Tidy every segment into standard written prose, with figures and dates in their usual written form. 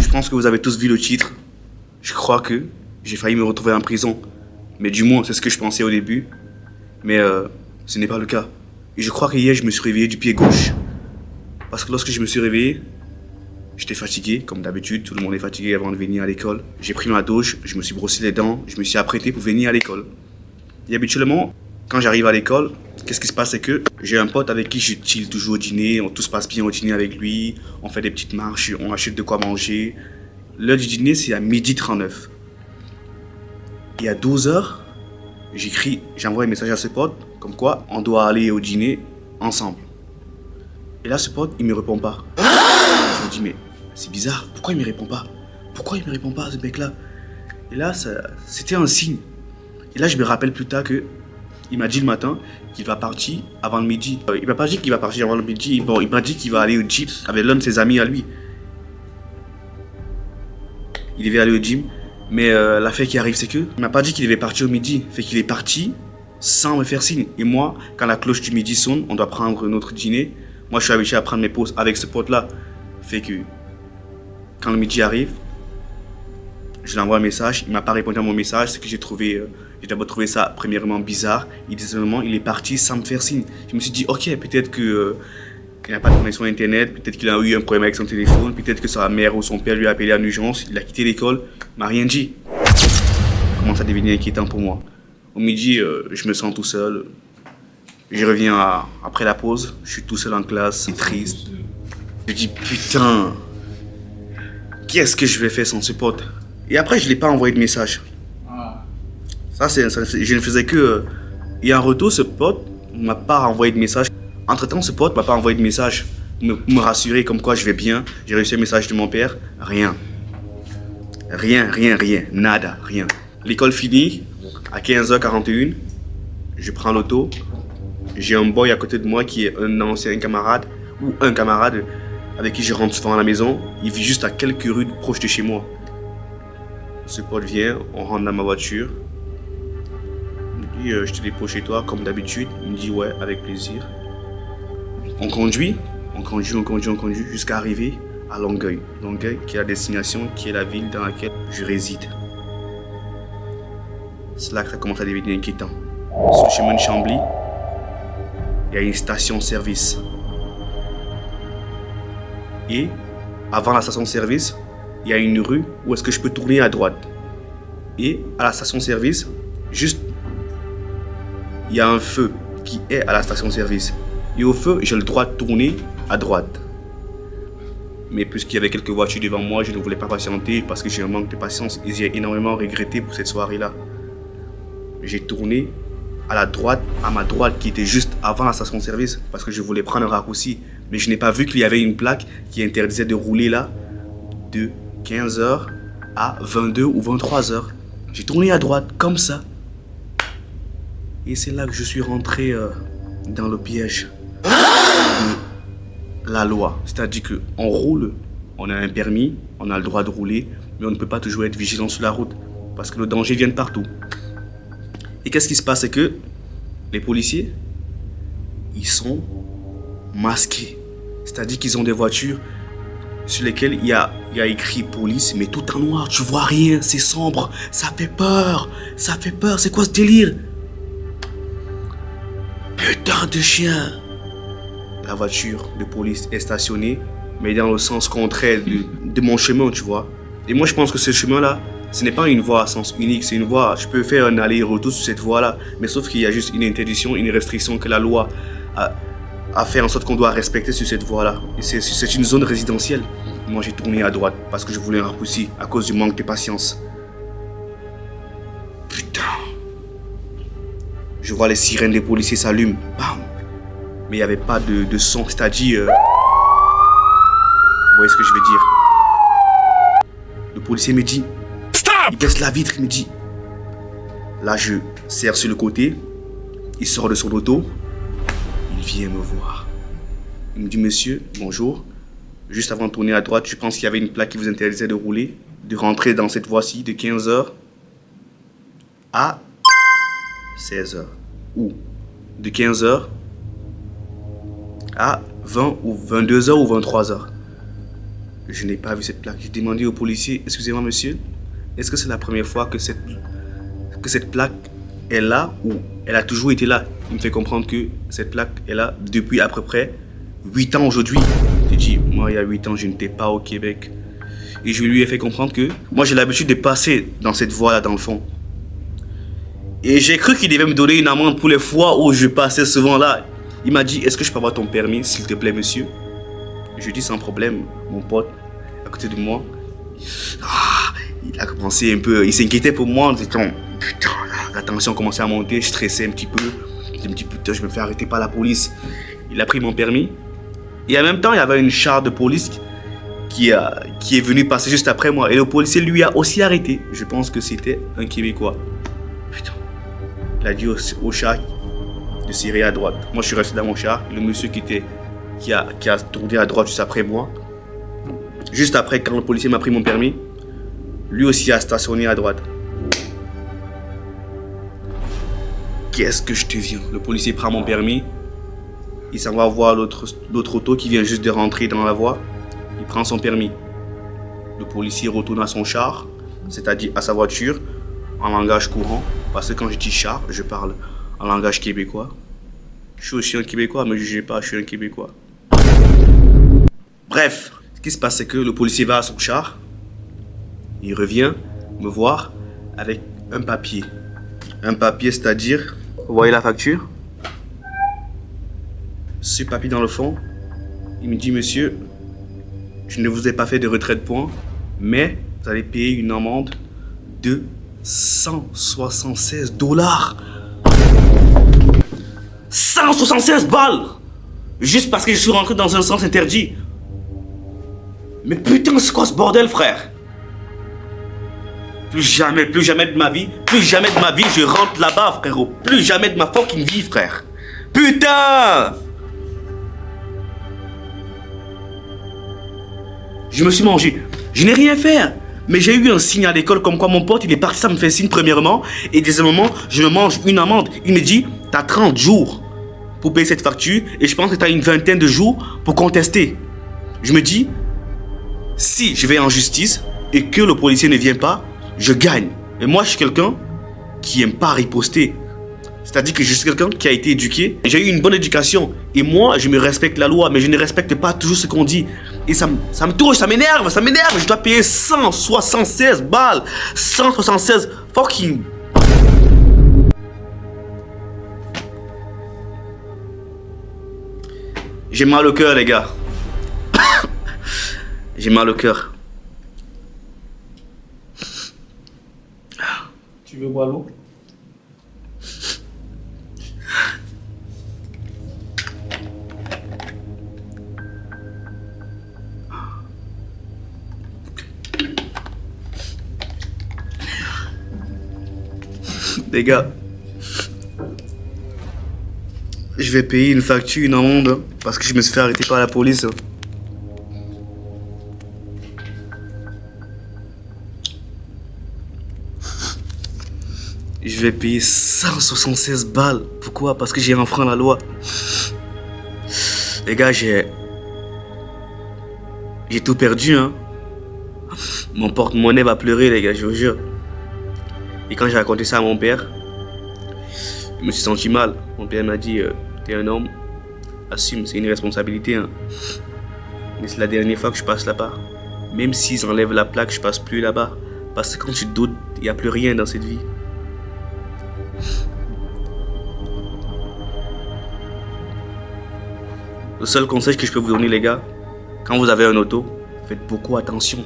Je pense que vous avez tous vu le titre. Je crois que j'ai failli me retrouver en prison. Mais du moins, c'est ce que je pensais au début. Mais ce n'est pas le cas. Et je crois que hier, je me suis réveillé du pied gauche. Parce que lorsque je me suis réveillé, j'étais fatigué, comme d'habitude. Tout le monde est fatigué avant de venir à l'école. J'ai pris ma douche, je me suis brossé les dents, je me suis apprêté pour venir à l'école. Et habituellement, quand j'arrive à l'école, qu'est-ce qui se passe, c'est que j'ai un pote avec qui je chill toujours au dîner. Tout se passe bien au dîner avec lui. On fait des petites marches, on achète de quoi manger. L'heure du dîner, c'est à 12h39. Et à 12h, j'envoie un message à ce pote, comme quoi on doit aller au dîner ensemble. Et là, ce pote, il me répond pas. Je me dis, mais c'est bizarre, pourquoi il me répond pas? Pourquoi il me répond pas, ce mec-là? Et là, c'était un signe. Et là, je me rappelle plus tard que il m'a dit le matin qu'il va partir avant le midi. Il m'a pas dit qu'il va partir avant le midi. Bon, il m'a dit qu'il va aller au gym avec l'un de ses amis à lui. Il devait aller au gym. Mais l'affaire qui arrive, c'est que il m'a pas dit qu'il devait partir au midi. Fait qu'il est parti sans me faire signe. Et moi, quand la cloche du midi sonne, on doit prendre notre dîner. Moi, je suis habitué à prendre mes pauses avec ce pote-là. Fait que quand le midi arrive, je lui envoie un message. Il m'a pas répondu à mon message. Ce que j'ai d'abord trouvé ça premièrement bizarre. Deuxièmement, il est parti sans me faire signe. Je me suis dit, ok, peut-être que il n'a pas de connexion internet, peut-être qu'il a eu un problème avec son téléphone, peut-être que sa mère ou son père lui a appelé en urgence, il a quitté l'école, il m'a rien dit. Ça commence à devenir inquiétant pour moi. Au midi, je me sens tout seul. Je reviens après la pause, je suis tout seul en classe, c'est triste. Je dis putain, qu'est-ce que je vais faire sans ce pote? Et après, je ne l'ai pas envoyé de message. Je ne faisais que... Et en retour, ce pote ne m'a pas envoyé de message. Entre-temps, ce pote ne m'a pas envoyé de message pour me rassurer comme quoi je vais bien. J'ai reçu un message de mon père. Rien. Rien, nada, rien. L'école finie, à 15h41, je prends l'auto. J'ai un boy à côté de moi qui est un ancien camarade, ou un camarade avec qui je rentre souvent à la maison. Il vit juste à quelques rues proches de chez moi. Ce pote vient, on rentre dans ma voiture. Il me dit, je te dépose chez toi comme d'habitude. Il me dit, ouais, avec plaisir. On conduit jusqu'à arriver à Longueuil. Longueuil qui est la destination, qui est la ville dans laquelle je réside. C'est là que ça commence à devenir inquiétant. Sur le chemin de Chambly, il y a une station-service. Et avant la station-service, il y a une rue où est-ce que je peux tourner à droite. Et à la station-service, juste, il y a un feu qui est à la station-service. Et au feu, j'ai le droit de tourner à droite. Mais puisqu'il y avait quelques voitures devant moi, je ne voulais pas patienter parce que j'ai un manque de patience et j'ai énormément regretté pour cette soirée-là. J'ai tourné à ma droite qui était juste avant la station-service parce que je voulais prendre un raccourci. Mais je n'ai pas vu qu'il y avait une plaque qui interdisait de rouler là de 15h à 22 ou 23h. J'ai tourné à droite comme ça. Et c'est là que je suis rentré dans le piège de la loi. C'est-à-dire qu'on roule, on a un permis, on a le droit de rouler, mais on ne peut pas toujours être vigilant sur la route parce que le danger vient de partout. Et qu'est-ce qui se passe, c'est que les policiers, ils sont masqués. C'est-à-dire qu'ils ont des voitures sur lesquelles il y a écrit police, mais tout en noir, tu vois rien, c'est sombre, ça fait peur, c'est quoi ce délire? Putain de chien! La voiture de police est stationnée, mais dans le sens contraire de mon chemin, tu vois. Et moi, je pense que ce chemin-là, ce n'est pas une voie à sens unique, c'est une voie, je peux faire un aller-retour sur cette voie-là, mais sauf qu'il y a juste une interdiction, une restriction que la loi a fait en sorte qu'on doit respecter sur cette voie-là. Et c'est une zone résidentielle. Moi, j'ai tourné à droite parce que je voulais un raccourci à cause du manque de patience. Putain. Je vois les sirènes des policiers s'allument. Bam. Mais il n'y avait pas de son, c'est-à-dire... Vous voyez ce que je veux dire? Le policier me dit... Stop! Il baisse la vitre, il me dit... Là, je serre sur le côté. Il sort de son auto. Il vient me voir. Il me dit, monsieur, bonjour. Juste avant de tourner à droite, je pense qu'il y avait une plaque qui vous interdisait de rouler, de rentrer dans cette voie-ci de 15h à 16h. Ou de 15h à 20 ou 22h ou 23h. Je n'ai pas vu cette plaque. J'ai demandé au policier, excusez-moi monsieur, est-ce que c'est la première fois que cette plaque est là ou elle a toujours été là? Il me fait comprendre que cette plaque est là depuis à peu près 8 ans aujourd'hui. J'ai dit, moi il y a 8 ans je n'étais pas au Québec. Et je lui ai fait comprendre que moi j'ai l'habitude de passer dans cette voie-là dans le fond. Et j'ai cru qu'il devait me donner une amende pour les fois où je passais souvent là. Il m'a dit, est-ce que je peux avoir ton permis s'il te plaît monsieur? Je lui ai dit sans problème, mon pote à côté de moi. Il a commencé un peu, il s'inquiétait pour moi en disant, putain, la tension commençait à monter, je stressais un petit peu. Je me dis, putain, je me fais arrêter par la police. Il a pris mon permis. Et en même temps, il y avait une char de police qui est venu passer juste après moi. Et le policier lui a aussi arrêté. Je pense que c'était un Québécois. Putain. Il a dit au char de tirer à droite. Moi, je suis resté dans mon char. Le monsieur qui a tourné à droite juste après moi. Juste après, quand le policier m'a pris mon permis, lui aussi a stationné à droite. Qu'est-ce que je te viens? Le policier prend mon permis. Il s'en va voir l'autre auto qui vient juste de rentrer dans la voie. Il prend son permis. Le policier retourne à son char, c'est-à-dire à sa voiture, en langage courant. Parce que quand je dis char, je parle en langage québécois. Je suis aussi un Québécois, ne me jugez pas, je suis un Québécois. Bref, ce qui se passe, c'est que le policier va à son char. Il revient me voir avec un papier. Un papier, c'est-à-dire, vous voyez la facture? Ce papier dans le fond, il me dit, monsieur, je ne vous ai pas fait de retrait de points, mais vous allez payer une amende de 176 $. 176 balles! Juste parce que je suis rentré dans un sens interdit. Mais putain, c'est quoi ce bordel, frère? Plus jamais de ma vie, je rentre là-bas, frérot. Plus jamais de ma fucking vie, frère. Putain! Je me suis mangé. Je n'ai rien fait. Mais j'ai eu un signe à l'école comme quoi mon pote, il est parti, ça me fait signe premièrement. Et deuxièmement, je me mange une amende. Il me dit, t'as 30 jours pour payer cette facture. Et je pense que t'as une vingtaine de jours pour contester. Je me dis, si je vais en justice et que le policier ne vient pas, je gagne. Et moi, je suis quelqu'un qui n'aime pas riposter. C'est-à-dire que je suis quelqu'un qui a été éduqué. J'ai eu une bonne éducation. Et moi, je me respecte la loi, mais je ne respecte pas toujours ce qu'on dit. Et ça me touche, ça m'énerve. Je dois payer 176 balles. 176 fucking... J'ai mal au cœur, les gars. J'ai mal au cœur. Tu veux boire l'eau? Les gars, je vais payer une facture, une amende, parce que je me suis fait arrêter par la police. Je vais payer 176 balles. Pourquoi? Parce que j'ai enfreint la loi. Les gars, j'ai tout perdu, hein. Mon porte-monnaie va pleurer, les gars, je vous jure. Et quand j'ai raconté ça à mon père, je me suis senti mal. Mon père m'a dit, t'es un homme, assume, c'est une responsabilité, hein. Mais c'est la dernière fois que je passe là-bas. Même s'ils enlèvent la plaque, je passe plus là-bas. Parce que quand tu doutes, il n'y a plus rien dans cette vie. Le seul conseil que je peux vous donner, les gars, quand vous avez un auto, faites beaucoup attention.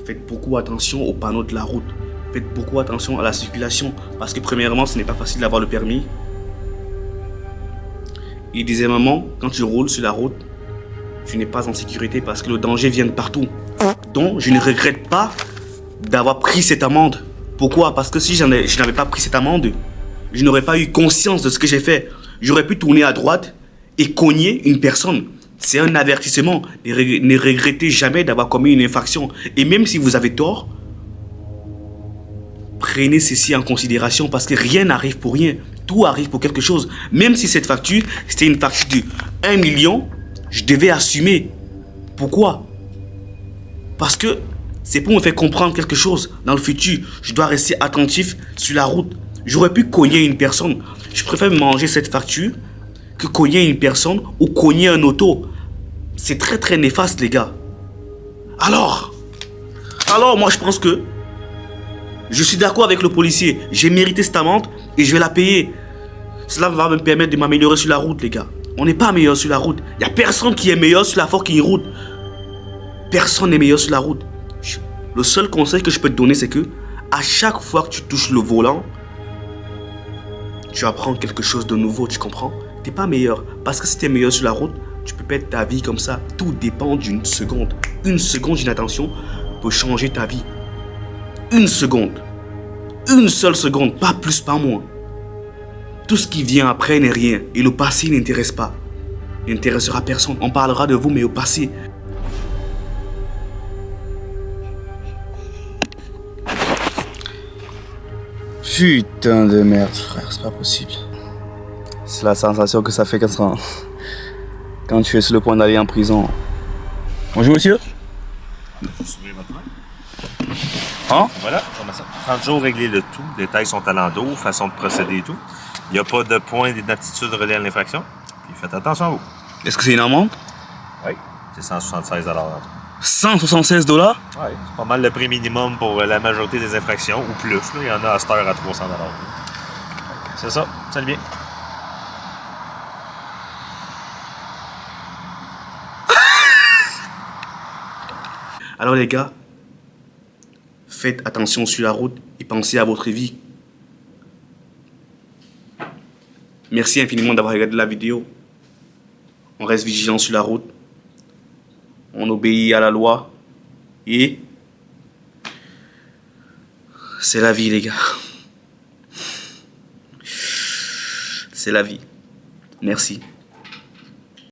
Faites beaucoup attention aux panneaux de la route. Faites beaucoup attention à la circulation. Parce que premièrement, ce n'est pas facile d'avoir le permis. Et deuxièmement, quand tu roules sur la route, tu n'es pas en sécurité parce que le danger vient de partout. Donc, je ne regrette pas d'avoir pris cette amende. Pourquoi? Parce que si je n'avais pas pris cette amende, je n'aurais pas eu conscience de ce que j'ai fait. J'aurais pu tourner à droite et cogner une personne. C'est un avertissement. Ne regrettez jamais d'avoir commis une infraction. Et même si vous avez tort, prenez ceci en considération parce que rien n'arrive pour rien. Tout arrive pour quelque chose. Même si cette facture, c'était une facture de 1 million, je devais assumer. Pourquoi? Parce que c'est pour me faire comprendre quelque chose. Dans le futur, je dois rester attentif sur la route. J'aurais pu cogner une personne. Je préfère manger cette facture que cogner une personne ou cogner un auto. C'est très très néfaste, les gars. Alors, moi je pense que je suis d'accord avec le policier. J'ai mérité cette amende et je vais la payer. Cela va me permettre de m'améliorer sur la route, les gars. On n'est pas meilleur sur la route. Il n'y a personne qui est meilleur sur la fucking route. Personne n'est meilleur sur la route. Le seul conseil que je peux te donner, c'est que à chaque fois que tu touches le volant, tu apprends quelque chose de nouveau, tu comprends? T'es pas meilleur. Parce que si t'es meilleur sur la route, tu peux perdre ta vie comme ça. Tout dépend d'une seconde. Une seconde d'inattention peut changer ta vie. Une seconde. Une seule seconde, pas plus, pas moins. Tout ce qui vient après n'est rien. Et le passé n'intéresse pas. N'intéressera personne. On parlera de vous, mais au passé. Putain de merde, frère, c'est pas possible. C'est la sensation que ça fait quand tu es sur le point d'aller en prison. Bonjour, monsieur. Hein? Voilà, 30 jours régler le tout. Les détails sont à l'endos, façon de procéder et tout. Il n'y a pas de point d'inaptitude relié à l'infraction. Puis faites attention à vous. Est-ce que c'est une amende? Oui, c'est 176 $. 176 $? Oui, c'est pas mal le prix minimum pour la majorité des infractions, ou plus. Là. Il y en a à cette heure à 300 $. C'est ça, salut bien. Alors les gars, faites attention sur la route et pensez à votre vie. Merci infiniment d'avoir regardé la vidéo. On reste vigilant sur la route. On obéit à la loi. Et c'est la vie, les gars. C'est la vie. Merci.